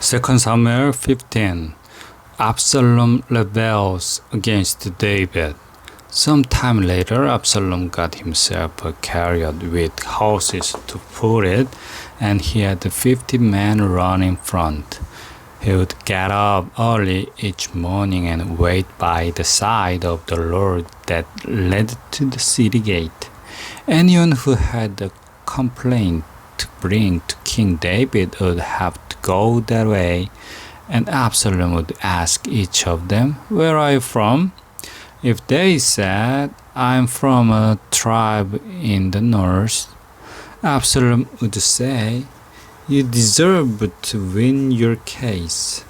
2 Samuel 15. Absalom rebels against David. Some time later, Absalom got himself a chariot with horses to pull it, and he had 50 men run in front. He would get up early each morning and wait by the side of the road that led to the city gate. Anyone who had a complaint to bring to King David would have to go that way, and Absalom would ask each of them, "Where are you from?" If they said, "I'm from a tribe in the north," Absalom would say, "You deserve to win your case.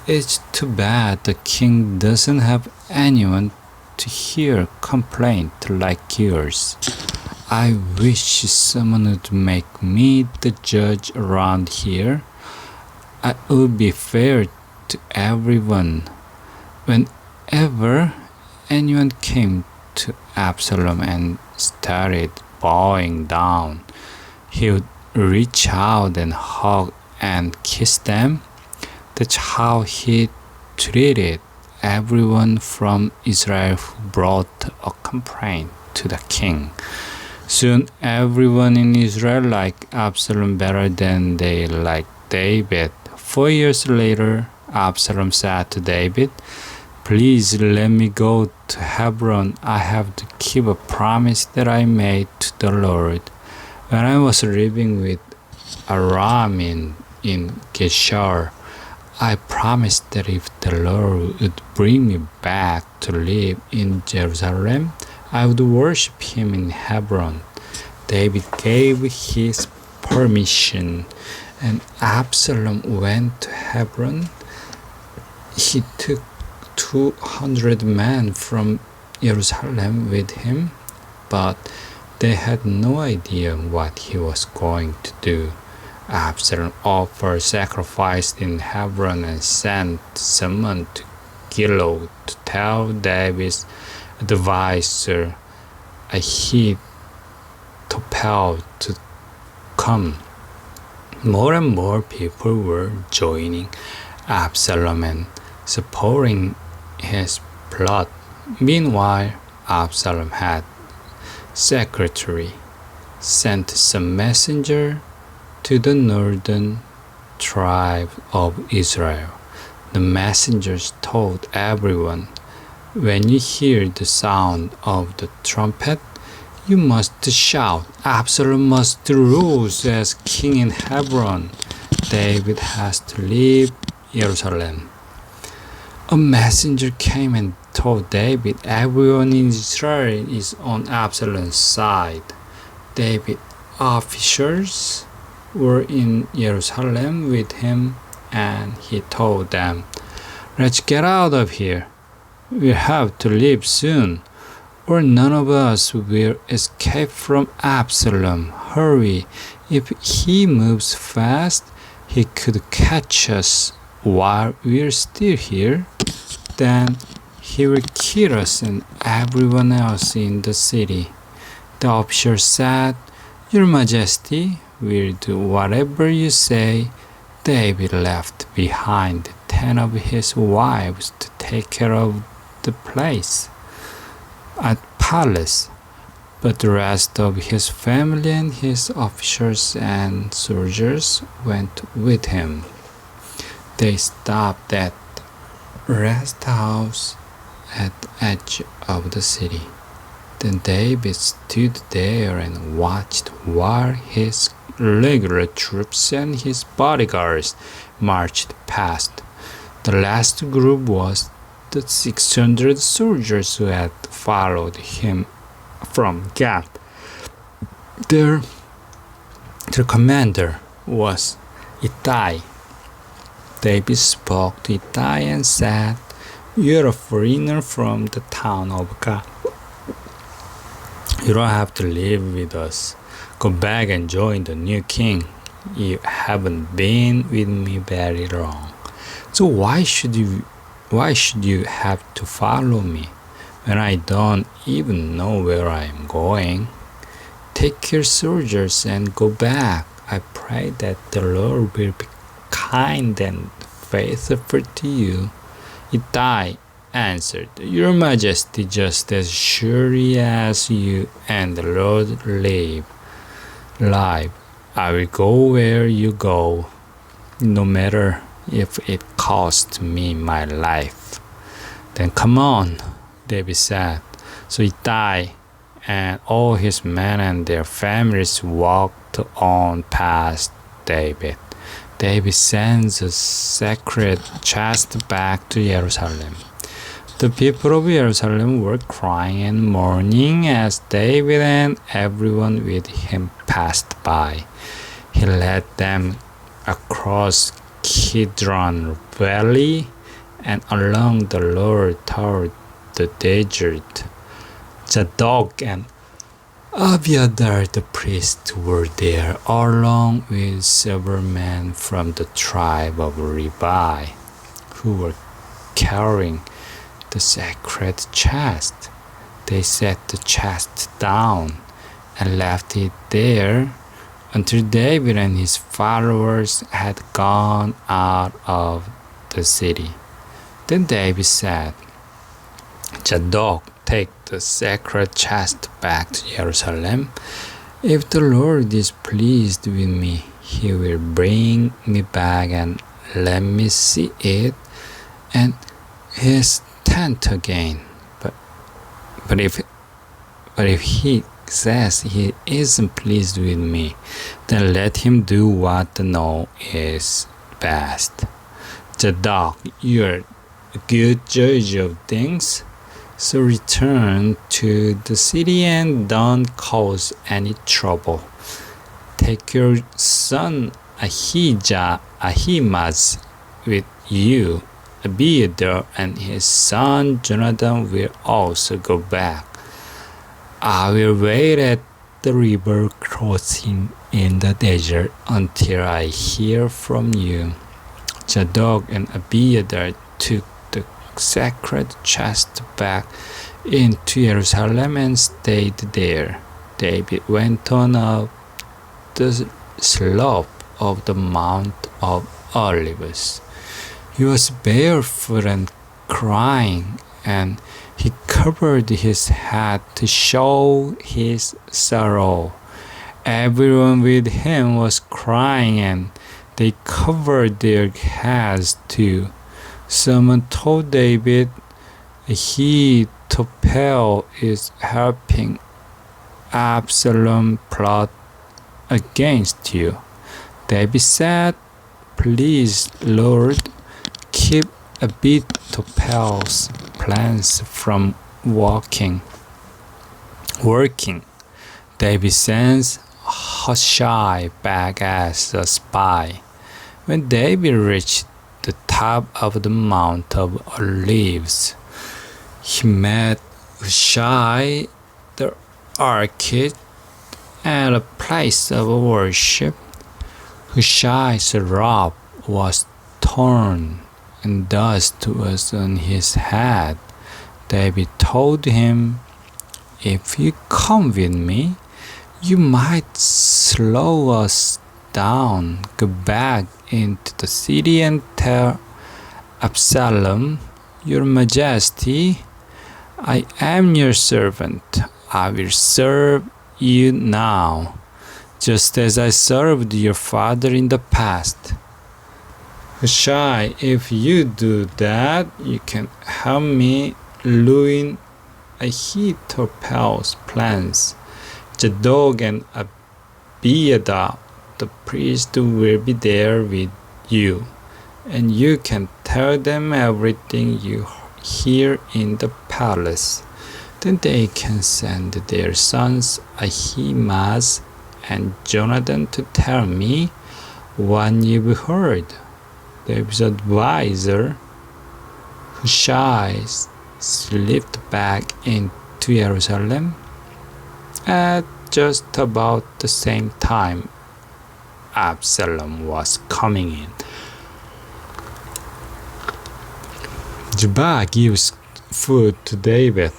It's too bad the king doesn't have anyone to hear complaint like yours. I wish someone would make me the judge around here. I would be fair to everyone." Whenever anyone came to Absalom and started bowing down, he would reach out and hug and kiss them. That's how he treated everyone from Israel who brought a complaint to the king. Soon everyone in Israel liked Absalom better than they liked David. 4 years later, Absalom said to David, "Please let me go to Hebron. I have to keep a promise that I made to the Lord. When I was living with Aram in Geshur, I promised that if the Lord would bring me back to live in Jerusalem, I would worship him in Hebron." David gave his permission, and Absalom went to Hebron. He took 200 men from Jerusalem with him, but they had no idea what he was going to do. Absalom offered sacrifice in Hebron and sent someone to Gilo to tell David's advisor, Ahithophel, to come. More and more people were joining Absalom and supporting his plot. Meanwhile, Absalom had secretary sent some messenger to the northern tribe of Israel. The messengers told everyone, "When you hear the sound of the trumpet, you must shout, 'Absalom must rule as king in Hebron. David has to leave Jerusalem.'" A messenger came and told David everyone in Israel is on Absalom's side. David's officers were in Jerusalem with him, and he told them, "Let's get out of here. We have to leave soon, or none of us will escape from Absalom. Hurry. If he moves fast, he could catch us while we're still here. Then he will kill us and everyone else in the city." The officer said, "Your Majesty, we'll do whatever you say." David left behind 10 of his wives to take care of the place at palace, but the rest of his family and his officers and soldiers went with him. They stopped at the rest house at the edge of the city. Then David stood there and watched while his regular troops and his bodyguards marched past. The last group was the 600 soldiers who had followed him from Gath. Their commander was Ittai. David spoke to Ittai and said, "You're a foreigner from the town of Gath. You don't have to live with us. Go back and join the new king. You haven't been with me very long. So why should you have to follow me when I don't even know where I am going? Take your soldiers and go back. I pray that the Lord will be kind and faithful to you. Ittai answered, Your Majesty, just as surely as you and the Lord live, I will go where you go, no matter if it costs me my life. Then come on, David said. So Ittai and all his men and their families walked on past David. David sends a sacred chest back to Jerusalem. The people of Jerusalem were crying and mourning as David and everyone with him passed by. He led them across Kidron Valley and along the Lord toward the desert. Zadok and Abiathar the priest were there, along with several men from the tribe of Levi, who were carrying the sacred chest. They set the chest down and left it there until David and his followers had gone out of the city. Then David said, Zadok, take the sacred chest back to Jerusalem. If the Lord is pleased with me, he will bring me back and let me see it and his tent again. But if he says he isn't pleased with me, then let him do what I know is best. Zadok, you're a good judge of things. So return to the city and don't cause any trouble. Take your son Ahimaaz with you. Abiathar and his son Jonathan will also go back. I will wait at the river crossing in the desert until I hear from you. Zadok and Abiathar took the sacred chest back into Jerusalem and stayed there. David went on up the slope of the Mount of Olives. He was barefoot and crying, and he covered his head to show his sorrow. Everyone with him was crying, and they covered their heads too. Someone told David, Ahithophel is helping Absalom plot against you. David said, Please, Lord, keep Ahithophel's plans from working. David sends Hushai back as a spy. When David reached the top of the Mount of Olives, he met Hushai the architect at a place of worship. Hushai's robe was torn and dust was on his head. David told him, If you come with me, you might slow us down. Go back into the city and tell Absalom, Your Majesty, I am your servant. I will serve you now, just as I served your father in the past. Hushai, if you do that, you can help me ruin Ahithophel's plans. Zadok and Abiathar, the priest, will be there with you, and you can tell them everything you hear in the palace. Then they can send their sons Ahimaaz and Jonathan to tell me what you've heard. David's advisor, Hushai, slipped back into Jerusalem at just about the same time Absalom was coming in. Jubal gives food to David.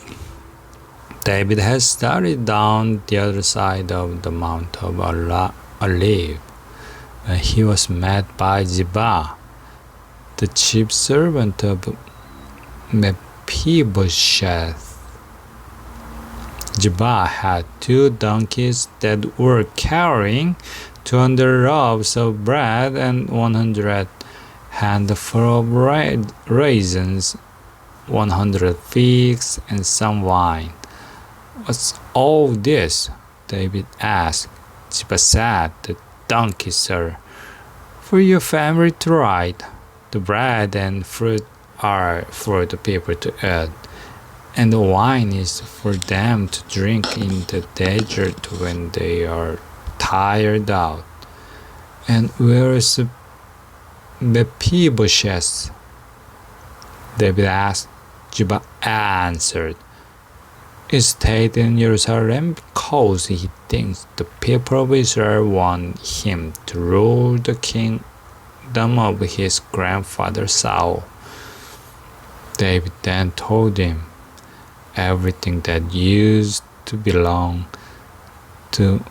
David has started down the other side of the Mount of Olives. when he was met by Ziba, the chief servant of Mephibosheth. Ziba had 2 donkeys that were carrying 200 loaves of bread and 100 handfuls of raisins, 100 figs, and some wine. What's all this? David asked. Ziba said, the donkey, sir, for your family to ride. The bread and fruit are for the people to eat, and the wine is for them to drink in the desert when they are tired out. And where is Mephibosheth? David asked. Ziba answered, he stayed in Jerusalem because he thinks the people of Israel want him to rule the kingdom of his grandfather Saul. David then told him, everything that used to belong to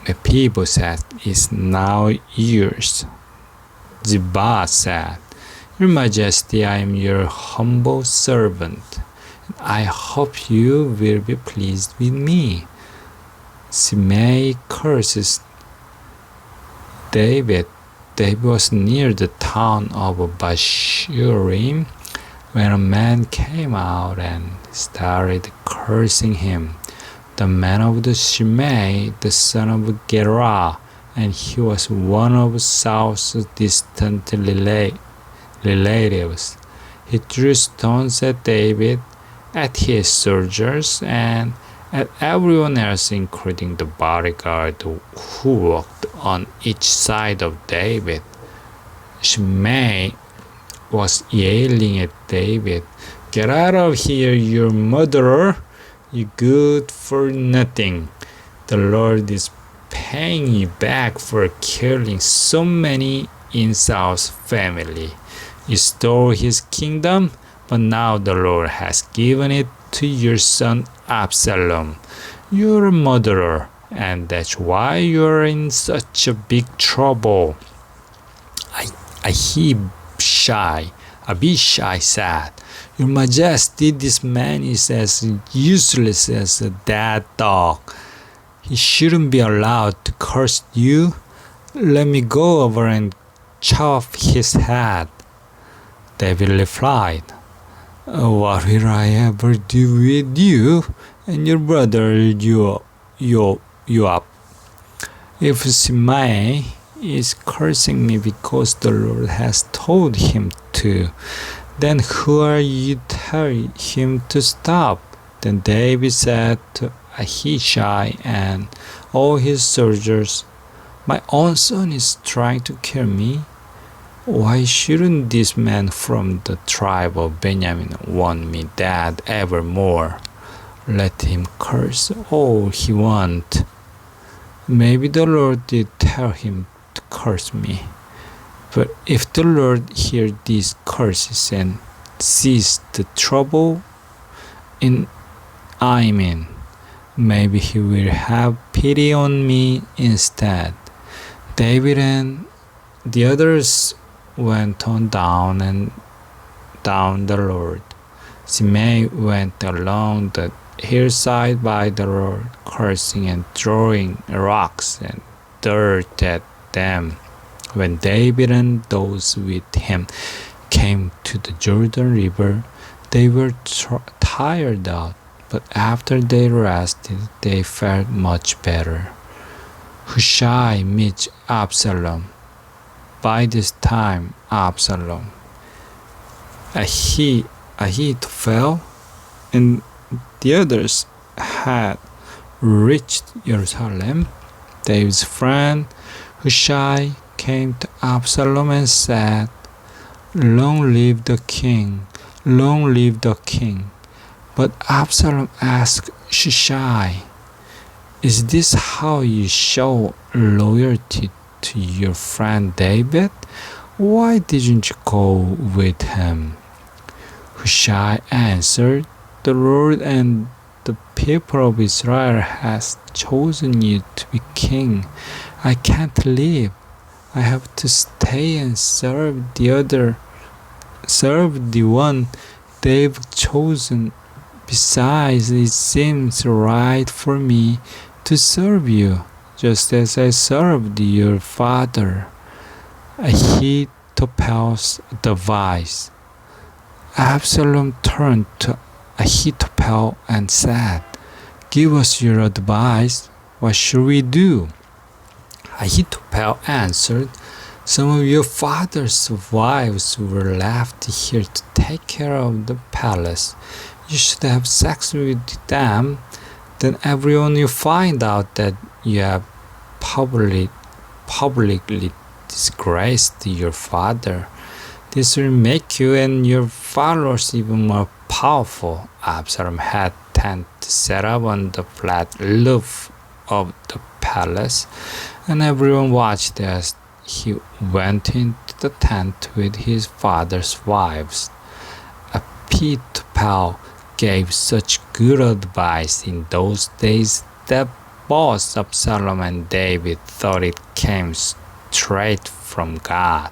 Mephibosheth is now yours. Ziba said, Your Majesty, I am your humble servant. I hope you will be pleased with me. Shimei curses David. David was near the town of Bashurim when a man came out and started cursing him. The man of the Shimei, the son of Gerah, and he was one of Saul's distant relatives. He threw stones at David, at his soldiers, and at everyone else, including the bodyguard who walked on each side of David. Shimei was yelling at David, Get out of here, you murderer, you good for nothing. The Lord is paying you back for killing so many in Saul's family. You stole his kingdom, but now the Lord has given it to your son Absalom. You're a murderer, and that's why you're in such a big trouble. Abishai said, Your Majesty, this man is as useless as a dead dog. He shouldn't be allowed to curse you. Let me go over and chop his head. David replied, What will I ever do with you and your brother Joab? If Shimei is cursing me because the Lord has told him to, then who are you to tell him to stop? Then David said to Ahishai and all his soldiers, My own son is trying to kill me. Why shouldn't this man from the tribe of Benjamin want me dead evermore? Let him curse all he wants. Maybe the Lord did tell him to curse me. But if the Lord hears these curses and sees the trouble I'm in, maybe he will have pity on me instead. David and the others went on down the road. Shimei went along the hillside by the road, cursing and throwing rocks and dirt at them. When David and those with him came to the Jordan River, they were tired out, but after they rested, they felt much better. Hushai meets Absalom. By this time, Absalom, Ahithophel, and the others had reached Jerusalem. David's friend Hushai came to Absalom and said, Long live the king, long live the king. But Absalom asked Hushai, Is this how you show loyalty to your friend David? Why didn't you go with him? Hushai answered, The Lord and the people of Israel has chosen you to be king. I can't leave. I have to stay and serve the one they've chosen. Besides, it seems right for me to serve you, just as I served your father. Ahithophel's advice. Absalom turned to Ahithophel and said, "Give us your advice. What should we do?" Ahithophel answered, "Some of your father's wives were left here to take care of the palace. You should have sex with them. Then everyone will find out that you have publicly disgraced your father. This will make you and your followers even more powerful." Absalom had tent set up on the flat roof of the palace, and everyone watched as he went into the tent with his father's wives. Ahithophel gave such good advice in those days that both Absalom and David thought it came straight from God.